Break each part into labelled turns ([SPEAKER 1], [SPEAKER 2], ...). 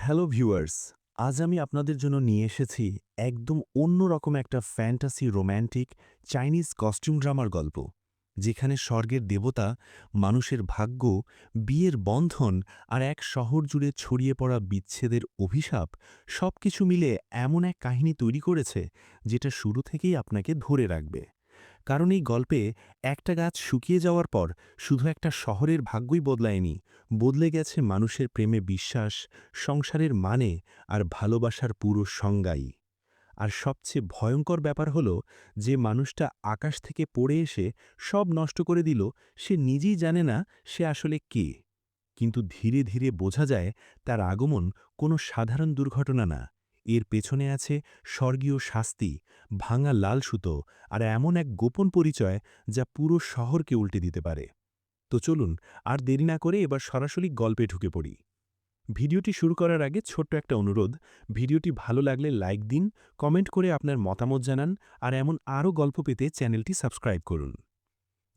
[SPEAKER 1] Hello viewers, আজ আমি আপনাদের জন্য নিয়ে এসেছি একদম অন্যরকম একটা ফ্যান্টাসি রোম্যান্টিক চাইনিজ কস্টিউম ড্রামার গল্প, যেখানে স্বর্গের দেবতা, মানুষের ভাগ্য, বিয়ের বন্ধন আর এক শহর জুড়ে ছড়িয়ে পড়া বিচ্ছেদের অভিশাপ সবকিছু মিলে এমন এক কাহিনী তৈরি করেছে যেটা শুরু থেকেই আপনাকে ধরে রাখবে। কারণ এই গল্পে একটা গাছ শুকিয়ে যাওয়ার পর শুধু একটা শহরের ভাগ্যই বদলায়নি, বদলে গেছে মানুষের প্রেমে বিশ্বাস, সংসারের মানে আর ভালোবাসার পুরো সংজ্ঞাই। আর সবচেয়ে ভয়ঙ্কর ব্যাপার হলো যে মানুষটা আকাশ থেকে পড়ে এসে সব নষ্ট করে দিল, সে নিজেই জানে না সে আসলে কে। কিন্তু ধীরে ধীরে বোঝা যায় তার আগমন কোনো সাধারণ দুর্ঘটনা না। এর পেছনে আছে স্বর্গীয় শাস্তি, ভাঙা লাল সুতো আর এমন এক গোপন পরিচয় যা পুরো শহরকে উল্টে দিতে পারে। তো চলুন, আর দেরি না করে এবার সরাসরি গল্পে ঢুকে পড়ি। ভিডিওটি শুরু করার আগে ছোট্ট একটা অনুরোধ, ভিডিওটি ভালো লাগলে লাইক দিন, কমেন্ট করে আপনার মতামত জানান, আর এমন আরও গল্প পেতে চ্যানেলটি সাবস্ক্রাইব করুন।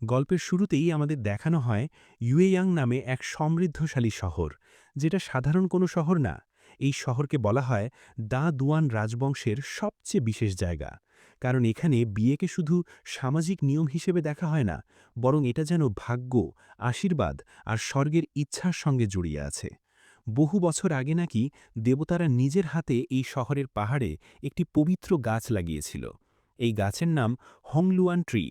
[SPEAKER 1] গল্পের শুরুতেই আমাদের দেখানো হয় ইউয়েয়াং নামে এক সমৃদ্ধশালী শহর, যেটা সাধারণ কোনো শহর না। এই শহরকে বলা হয় দা দুয়ান রাজবংশের সবচেয়ে বিশেষ জায়গা, কারণ এখানে বিয়েকে শুধু সামাজিক নিয়ম হিসেবে দেখা হয় না, বরং এটা যেন ভাগ্য, আশীর্বাদ আর স্বর্গের ইচ্ছার সঙ্গে জড়িয়ে আছে। বহু বছর আগে নাকি দেবতারা নিজের হাতে এই শহরের পাহাড়ে একটি পবিত্র গাছ লাগিয়েছিল। এই গাছের নাম হংলুয়ান ট্রি।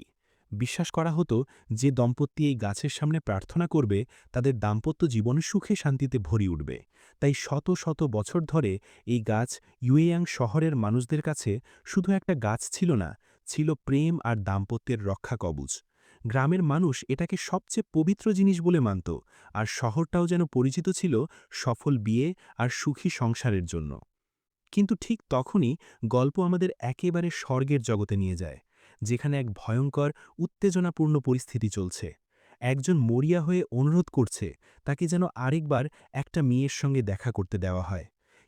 [SPEAKER 1] বিশ্বাস করা হতো যে দম্পতি এই গাছের সামনে প্রার্থনা করবে তাদের দাম্পত্য জীবন সুখে শান্তিতে ভরি উঠবে। তাই শত শত বছর ধরে এই গাছ ইউয়েয়াং শহরের মানুষদের কাছে শুধু একটা গাছ ছিল না, ছিল প্রেম আর দাম্পত্যের রক্ষা কবচ। গ্রামের মানুষ এটাকে সবচেয়ে পবিত্র জিনিস বলে মানত, আর শহরটাও যেন পরিচিত ছিল সফল বিয়ে আর সুখী সংসারের জন্য। কিন্তু ঠিক তখনই গল্প আমাদের একেবারে স্বর্গের জগতে নিয়ে যায়, যেখানে এক ভয়ঙ্কর, উত্তেজনাপূর্ণ পরিস্থিতি চলছে। একজন মরিয়া হয়ে অনুরোধ করছে তাকে যেন আরেকবার একটা মেয়ের সঙ্গে দেখা করতে দেওয়া হয়।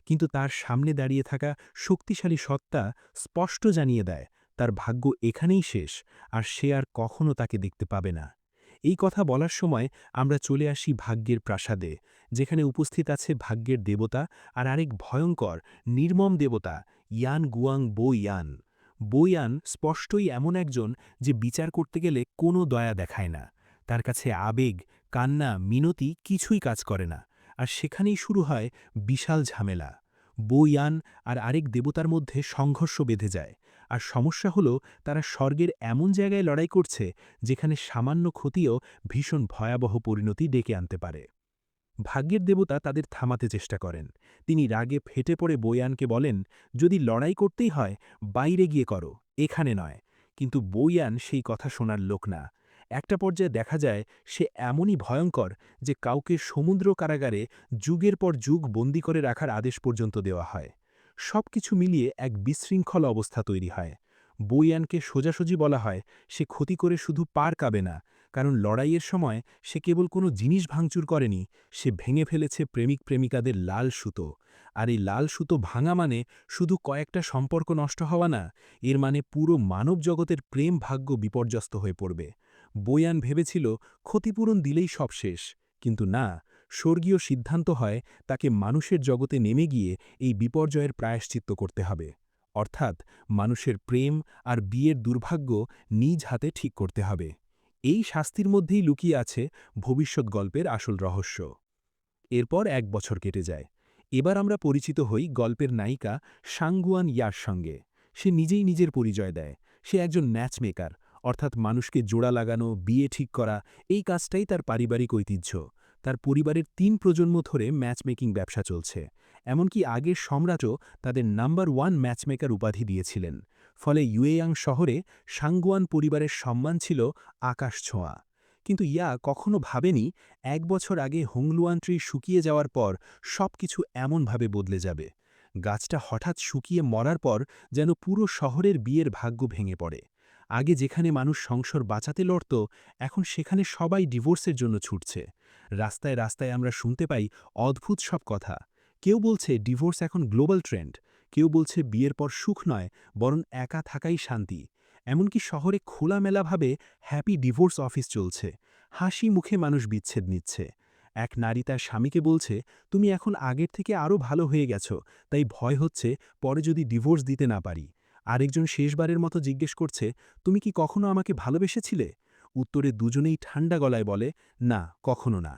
[SPEAKER 1] কিন্তু তার সামনে দাঁড়িয়ে থাকা শক্তিশালী সত্তা স্পষ্ট জানিয়ে দেয় তার ভাগ্য এখানেই শেষ, আর সে আর কখনো তাকে দেখতে পাবে না। এই কথা বলার সময় আমরা চলে আসি ভাগ্যের প্রাসাদে, যেখানে উপস্থিত আছে ভাগ্যের দেবতা আর আরেক ভয়ঙ্কর, নির্মম দেবতা ইয়ান গুয়াং বো ইয়ান। বো ইয়ান স্পষ্টই এমন একজন যে বিচার করতে গেলে কোনো দয়া দেখায় না। তার কাছে আবেগ, কান্না, মিনতি কিছুই কাজ করে না। আর সেখানেই শুরু হয় বিশাল ঝামেলা। বো ইয়ান আর আরেক দেবতার মধ্যে সংঘর্ষ বেঁধে যায়। আর সমস্যা হলো তারা স্বর্গের এমন জায়গায় লড়াই করছে যেখানে সামান্য ক্ষতিও ভীষণ ভয়াবহ পরিণতি ডেকে আনতে পারে। ভাগ্যের দেবতা তাদের থামাতে চেষ্টা করেন। তিনি রাগে ফেটে পড়ে বয়ানকে বলেন, যদি লড়াই করতেই হয় বাইরে গিয়ে করো, এখানে নয়। কিন্তু বয়ান সেই কথা শোনার লোক না। একটা পর্যায়ে দেখা যায় সে এমনই ভয়ঙ্কর যে কাউকে সমুদ্র কারাগারে যুগের পর যুগ বন্দী করে রাখার আদেশ পর্যন্ত দেওয়া হয়। সবকিছু মিলিয়ে এক বিশৃঙ্খল অবস্থা তৈরি হয়। বইয়ানকে সোজাসুজি বলা হয় সে ক্ষতি করে শুধু পার কাবে না, কারণ লড়াইয়ের সময় সে কেবল কোনো জিনিস ভাঙচুর করেনি, সে ভেঙে ফেলেছে প্রেমিক প্রেমিকাদের লাল সুতো। আর এই লাল সুতো ভাঙা মানে শুধু কয়েকটা সম্পর্ক নষ্ট হওয়া না, এর মানে পুরো মানব জগতের প্রেম ভাগ্য বিপর্যস্ত হয়ে পড়বে। বয়ান ভেবেছিল ক্ষতিপূরণ দিলেই সব শেষ, কিন্তু না, স্বর্গীয় সিদ্ধান্ত হয় তাকে মানুষের জগতে নেমে গিয়ে এই বিপর্যয়ের প্রায়শ্চিত্ত করতে হবে। অর্থাৎ মানুষের প্রেম আর বিয়ের দুর্ভাগ্য নিজ হাতে ঠিক করতে হবে। এই শাস্তির মধ্যেই লুকিয়ে আছে ভবিষ্যৎ গল্পের আসল রহস্য। এরপর ১ বছর কেটে যায়। এবার আমরা পরিচিত হই গল্পের নায়িকা সাংগুয়ান ইয়ার সঙ্গে। সে নিজেই নিজের পরিচয় দেয়। সে একজন ম্যাচমেকার, অর্থাৎ মানুষকে জোড়া লাগানো, বিয়ে ঠিক করা, এই কাজটাই তার পারিবারিক ঐতিহ্য। তার পরিবারের ৩ প্রজন্ম ধরে ম্যাচমেকিং ব্যবসা চলছে। এমনকি আগের সম্রাটও তাদের নাম্বার ১ ম্যাচমেকার উপাধি দিয়েছিলেন। ফলে ইউয়েয়াং শহরে সাংগুয়ান পরিবারের সম্মান ছিল আকাশ ছোঁয়া। কিন্তু ইয়া কখনো ভাবেনি ১ বছর আগে হোংলুয়ান ট্রি শুকিয়ে যাওয়ার পর সবকিছু এমনভাবে বদলে যাবে। গাছটা হঠাৎ শুকিয়ে মরার পর যেন পুরো শহরের বিয়ের ভাগ্য ভেঙে পড়ে। আগে যেখানে মানুষ সংসার বাঁচাতে লড়ত, এখন সেখানে সবাই ডিভোর্সের জন্য ছুটছে। রাস্তায় রাস্তায় আমরা শুনতে পাই অদ্ভুত সব কথা। কেউ বলছে ডিভোর্স এখন গ্লোবাল ট্রেন্ড, কেউ বলছে বিয়ের পর সুখ নয়, বরং একা থাকাই শান্তি। এমনকি শহরে খোলামেলাভাবে হ্যাপি ডিভোর্স অফিস চলছে। হাসি মুখে মানুষ বিচ্ছেদ নিচ্ছে। এক নারী তার স্বামীকে বলছে, তুমি এখন আগের থেকে আরও ভালো হয়ে গেছো, তাই ভয় হচ্ছে পরে যদি ডিভোর্স দিতে না পারি। আরেকজন শেষবারের মতো জিজ্ঞেস করছে, তুমি কি কখনো আমাকে ভালোবেসেছিলে? উত্তরে দুজনেই ঠান্ডা গলায় বলে, না, কখনো না।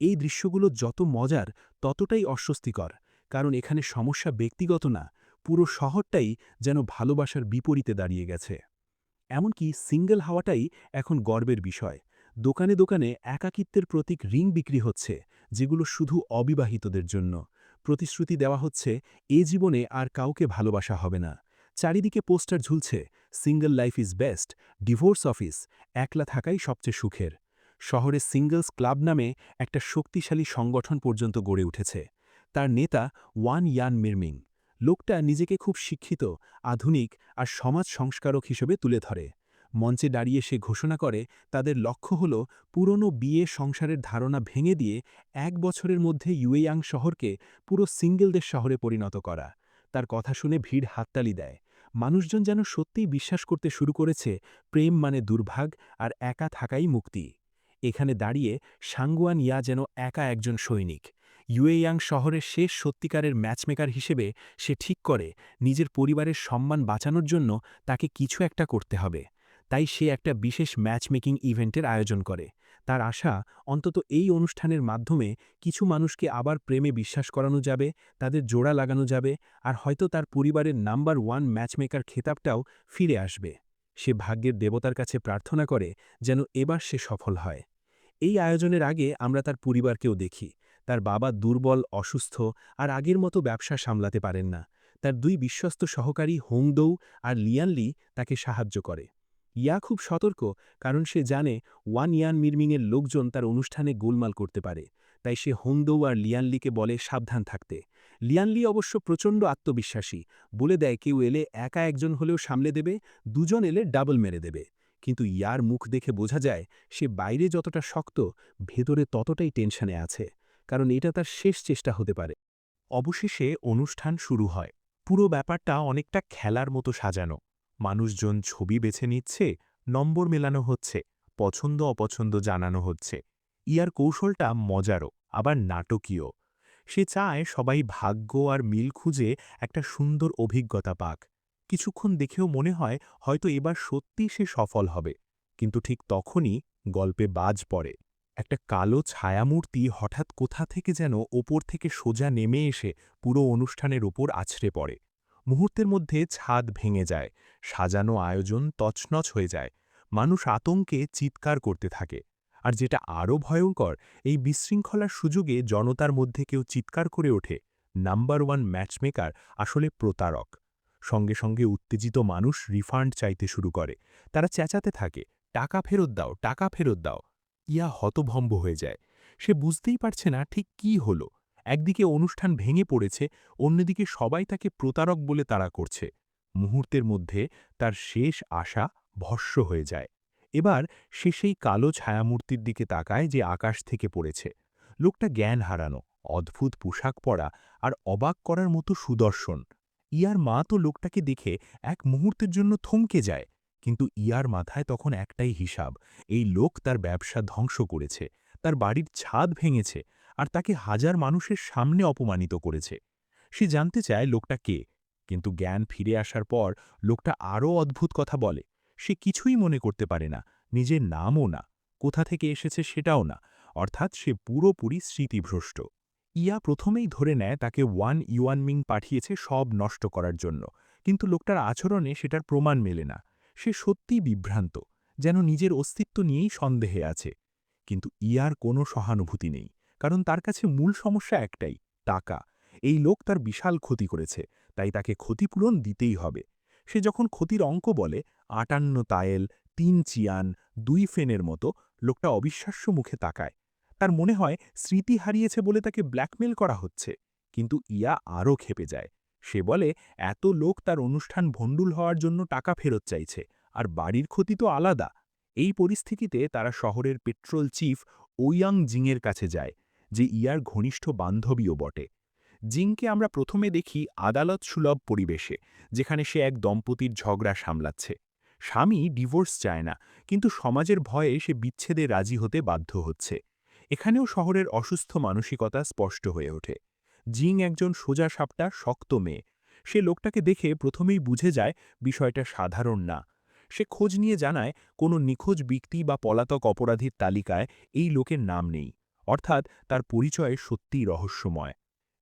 [SPEAKER 1] এই দৃশ্যগুলো যত মজার ততটাই অস্বস্তিকর, কারণ এখানে সমস্যা ব্যক্তিগত না, পুরো শহরটাই যেন ভালোবাসার বিপরীতে দাঁড়িয়ে গেছে। এমনকি সিঙ্গেল হওয়াটাই এখন গর্বের বিষয়। দোকানে দোকানে একাকিত্বের প্রতীক রিং বিক্রি হচ্ছে, যেগুলো শুধু অবিবাহিতদের জন্য। প্রতিশ্রুতি দেওয়া হচ্ছে, এ জীবনে আর কাউকে ভালোবাসা হবে না। চারিদিকে পোস্টার ঝুলছে, single life is best, divorce office, একলা থাকাই সবচেয়ে সুখের। শহরে সিঙ্গলস ক্লাব নামে একটা শক্তিশালী সংগঠন পর্যন্ত গড়ে উঠেছে। তার নেতা ওয়ান ইয়ান মিরমিং। লোকটা নিজেকে খুব শিক্ষিত, আধুনিক আর সমাজ সংস্কারক হিসেবে তুলে ধরে। মঞ্চে দাঁড়িয়ে সে ঘোষণা করে, তাদের লক্ষ্য হল পুরনো বিয়ে সংসারের ধারণা ভেঙে দিয়ে 1 বছরের মধ্যে ইউয়েয়াং শহরকে পুরো সিঙ্গেলদের শহরে পরিণত করা। তার কথা শুনে ভিড় হাততালি দেয়। মানুষজন যেন সত্যিই বিশ্বাস করতে শুরু করেছে, প্রেম মানে দুর্ভাগ আর একা থাকাই মুক্তি। এখানে দাঁড়িয়ে সাংগুয়ান ইয়া যেন একা একজন সৈনিক। ইউয়েয়াং শহরের শেষ সত্যিকারের ম্যাচমেকার হিসেবে সে ঠিক করে, নিজের পরিবারের সম্মান বাঁচানোর জন্য তাকে কিছু একটা করতে হবে। তাই সে একটা বিশেষ ম্যাচমেকিং ইভেন্টের আয়োজন করে। তার আশা, অন্তত এই অনুষ্ঠানের মাধ্যমে কিছু মানুষকে আবার প্রেমে বিশ্বাস করানো যাবে, তাদের জোড়া লাগানো যাবে, আর হয়তো তার পরিবারের নাম্বার 1 ম্যাচমেকার খেতাবটাও ফিরে আসবে। সে ভাগ্যের দেবতার কাছে প্রার্থনা করে যেন এবার সে সফল হয়। এই আয়োজনের আগে আমরা তার পরিবারকেও দেখি। তার বাবা দুর্বল, অসুস্থ আর আগের মতো ব্যবসা সামলাতে পারেন না। তার 2 বিশ্বস্ত সহকারী হোংদৌ আর লিয়ানলি তাকে সাহায্য করে। ইয়া খুব সতর্ক, কারণ সে জানে ওয়ান ইয়ান মিরমিংয়ের লোকজন তার অনুষ্ঠানে গোলমাল করতে পারে। তাই সে হোংদৌ আর লিয়ানলিকে বলে সাবধান থাকতে। লিয়ানলি অবশ্য প্রচণ্ড আত্মবিশ্বাসী, বলে দেয় কেউ এলে একা একজন হলেও সামলে দেবে, দুজন এলে ডাবল মেরে দেবে। কিন্তু ইয়ার মুখ দেখে বোঝা যায় সে বাইরে যতটা শক্ত, ভেতরে ততটাই টেনশনে আছে, কারণ এটা তার শেষ চেষ্টা হতে পারে। অবশেষে অনুষ্ঠান শুরু হয়। পুরো ব্যাপারটা অনেকটা খেলার মতো সাজানো। মানুষজন ছবি বেছে নিচ্ছে, নম্বর মেলানো হচ্ছে, পছন্দ অপছন্দ জানানো হচ্ছে। ইয়ার কৌশলটা মজারও, আবার নাটকীয়। সে চায় সবাই ভাগ্য আর মিল খুঁজে একটা সুন্দর অভিজ্ঞতা পাক। কিছুক্ষণ দেখেও মনে হয় হয়তো এবার সত্যি সে সফল হবে। কিন্তু ঠিক তখনই গল্পে বাজ পড়ে। একটা কালো ছায়ামূর্তি হঠাৎ কোথা থেকে যেন ওপর থেকে সোজা নেমে এসে পুরো অনুষ্ঠানের ওপর আছড়ে পড়ে। মুহূর্তের মধ্যে ছাদ ভেঙে যায়, সাজানো আয়োজন তছনছ হয়ে যায়, মানুষ আতঙ্কে চিৎকার করতে থাকে। আর যেটা আরও ভয়ঙ্কর, এই বিশৃঙ্খলার সুযোগে জনতার মধ্যে কেউ চিৎকার করে ওঠে, নাম্বার 1 ম্যাচমেকার আসলে প্রতারক। সঙ্গে সঙ্গে উত্তেজিত মানুষ রিফান্ড চাইতে শুরু করে। তারা চেঁচাতে থাকে, টাকা ফেরত দাও, টাকা ফেরত দাও। ইয়া হতভম্ব হয়ে যায়। সে বুঝতেই পারছে না ঠিক কী হলো। একদিকে অনুষ্ঠান ভেঙে পড়েছে, অন্যদিকে সবাই তাকে প্রতারক বলে তাড়া করছে। মুহূর্তের মধ্যে তার শেষ আশা ভস্ম হয়ে যায়। এবার সে সেই কালো ছায়ামূর্তির দিকে তাকায় যে আকাশ থেকে পড়েছে। লোকটা জ্ঞান হারানো, অদ্ভুত পোশাক পরা আর অবাক করার মতো সুদর্শন। ইয়ার মা তো লোকটাকে দেখে এক মুহূর্তের জন্য থমকে যায়। কিন্তু ইয়ার মাথায় তখন একটাই হিসাব, এই লোক তার ব্যবসা ধ্বংস করেছে, তার বাড়ির ছাদ ভেঙেছে, আর তাকে হাজার মানুষের সামনে অপমানিত করেছে। সে জানতে চায় লোকটা কে, কিন্তু জ্ঞান ফিরে আসার পর লোকটা আরও অদ্ভুত কথা বলে। সে কিছুই মনে করতে পারে না, নিজের নামও না, কোথা থেকে এসেছে সেটাও না, অর্থাৎ সে পুরোপুরি স্মৃতিভ্রষ্ট। ইয়া প্রথমেই ধরে নেয় তাকে ওয়ান ইউয়ানমিং পাঠিয়েছে সব নষ্ট করার জন্য, কিন্তু লোকটার আচরণে সেটার প্রমাণ মেলে না। সে সত্যিই বিভ্রান্ত, যেন নিজের অস্তিত্ব নিয়েই সন্দেহে আছে। কিন্তু ইয়ার কোনো সহানুভূতি নেই, কারণ তার কাছে মূল সমস্যা একটাই, টাকা। এই লোক তার বিশাল ক্ষতি করেছে, তাই তাকে ক্ষতিপূরণ দিতেই হবে। সে যখন ক্ষতির অঙ্ক বলে, ৫৮ তায়েল, ৩ চিয়ান, ২ ফেনের মতো, লোকটা অবিশ্বাস্য মুখে তাকায়। তার মনে হয় স্মৃতি হারিয়েছে বলে তাকে ব্ল্যাকমেল করা হচ্ছে। কিন্তু ইয়া আরও ক্ষেপে যায়। সে বলে এত লোক তার অনুষ্ঠান ভণ্ডুল হওয়ার জন্য টাকা ফেরত চাইছে, আর বাড়ির ক্ষতি তো আলাদা। এই পরিস্থিতিতে তারা শহরের পেট্রোল চিফ ওয়াং জিংয়ের কাছে যায়, যে ইয়ার ঘনিষ্ঠ বান্ধবীও বটে। জিংকে আমরা প্রথমে দেখি আদালত সুলভ পরিবেশে, যেখানে সে এক দম্পতির ঝগড়া সামলাচ্ছে। স্বামী ডিভোর্স চায় না, কিন্তু সমাজের ভয়ে সে বিচ্ছেদে রাজি হতে বাধ্য হচ্ছে।
[SPEAKER 2] এখানেও শহরের অসুস্থ মানসিকতা স্পষ্ট হয়ে ওঠে। জিং একজন সোজা সাপটা শক্ত মেয়ে। সে লোকটাকে দেখে প্রথমেই বুঝে যায় বিষয়টা সাধারণ না। সে খোঁজ নিয়ে জানায় কোনো নিখোঁজ ব্যক্তি বা পলাতক অপরাধীর তালিকায় এই লোকের নাম নেই, অর্থাৎ তার পরিচয় সত্যিই রহস্যময়।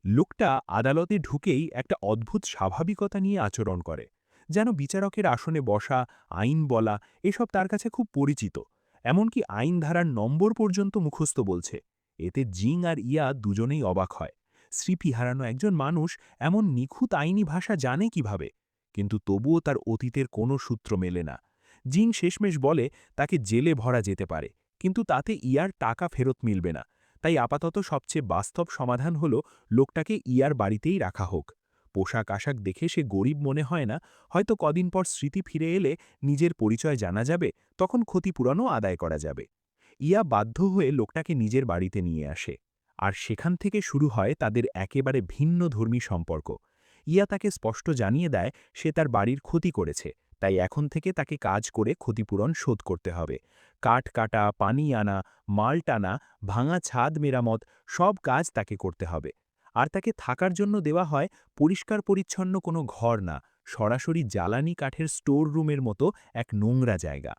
[SPEAKER 2] লোকটা আদালতে ঢুকেই একটা অদ্ভুত স্বাভাবিকতা নিয়ে আচরণ করে, যেন বিচারকের আসনে বসা, আইন বলা এসব তার কাছে খুব পরিচিত। এমনকি আইন ধারার নম্বর পর্যন্ত মুখস্থ বলছে। এতে জিং আর ইয়া দুজনেই অবাক হয়। স্মৃতি হারানো একজন মানুষ এমন নিখুঁত আইনি ভাষা জানে কিভাবে? কিন্তু তবুও তার অতীতের কোনো সূত্র মেলে না। জিং শেষমেশ বলে তাকে জেলে ভরা যেতে পারে, কিন্তু তাতে ইয়ার টাকা ফেরত মিলবে না। তাই আপাতত সবচেয়ে বাস্তব সমাধান হলো লোকটাকে ইয়ার বাড়িতেই রাখা হোক। পোশাক আশাক দেখে সে গরিব মনে হয় না, হয়তো কদিন পর স্মৃতি ফিরে এলে নিজের পরিচয় জানা যাবে, তখন ক্ষতিপূরণও আদায় করা যাবে। ইয়া বাধ্য হয়ে লোকটাকে নিজের বাড়িতে নিয়ে আসে। আর সেখান থেকে শুরু হয় তাদের একেবারে ভিন্ন ধর্মী সম্পর্ক। ইয়া তাকে স্পষ্ট জানিয়ে দেয় সে তার বাড়ির ক্ষতি করেছে, তাই এখন থেকে তাকে কাজ করে ক্ষতিপূরণ শোধ করতে হবে। কাঠ কাটা, পানি আনা, মাল টানা, ভাঙা ছাদ মেরামত সব কাজ তাকে করতে হবে। আর তাকে থাকার জন্য দেওয়া হয় পরিষ্কার পরিচ্ছন্ন কোনো ঘর না, সরাসরি জ্বালানি কাঠের স্টোর রুমের মতো এক নোংরা জায়গা।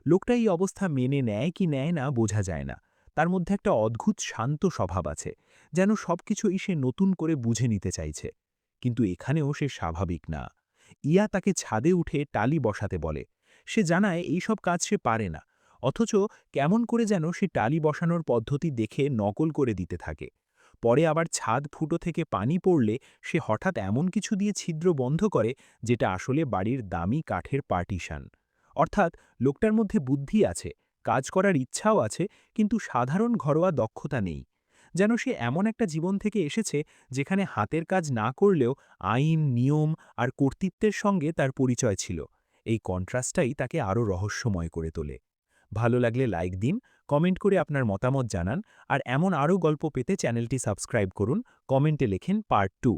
[SPEAKER 2] লোকটা এই অবস্থা মেনে নেয় কি নেয় না বোঝা যায় না। তার মধ্যে একটা অদ্ভুত শান্ত স্বভাব আছে, যেন সবকিছুই সে নতুন করে বুঝে নিতে চাইছে। কিন্তু এখানেও সে স্বাভাবিক না। ইয়া তাকে ছাদে উঠে টালি বসাতে বলে। সে জানায় এইসব কাজ সে পারে না, অথচ কেমন করে যেন সে টালি বসানোর পদ্ধতি দেখে নকল করে দিতে থাকে। পরে আবার ছাদ ফুটো থেকে পানি পড়লে সে হঠাৎ এমন কিছু দিয়ে ছিদ্র বন্ধ করে, যেটা আসলে বাড়ির দামি কাঠের পার্টিশন। অর্থাৎ লোকটার মধ্যে বুদ্ধি আছে, কাজ করার ইচ্ছাও আছে, কিন্তু সাধারণ ঘরোয়া দক্ষতা নেই। যেন সে এমন একটা জীবন থেকে এসেছে যেখানে হাতের কাজ না করলেও আইন, নিয়ম আর কর্তৃত্বের সঙ্গে তার পরিচয় ছিল। এই কন্ট্রাস্টটাই তাকে আরও রহস্যময় করে তোলে। ভালো লাগলে লাইক দিন, কমেন্ট করে আপনার মতামত জানান, আর এমন আরও গল্প পেতে চ্যানেলটি সাবস্ক্রাইব করুন। কমেন্টে লেখেন পার্ট 2।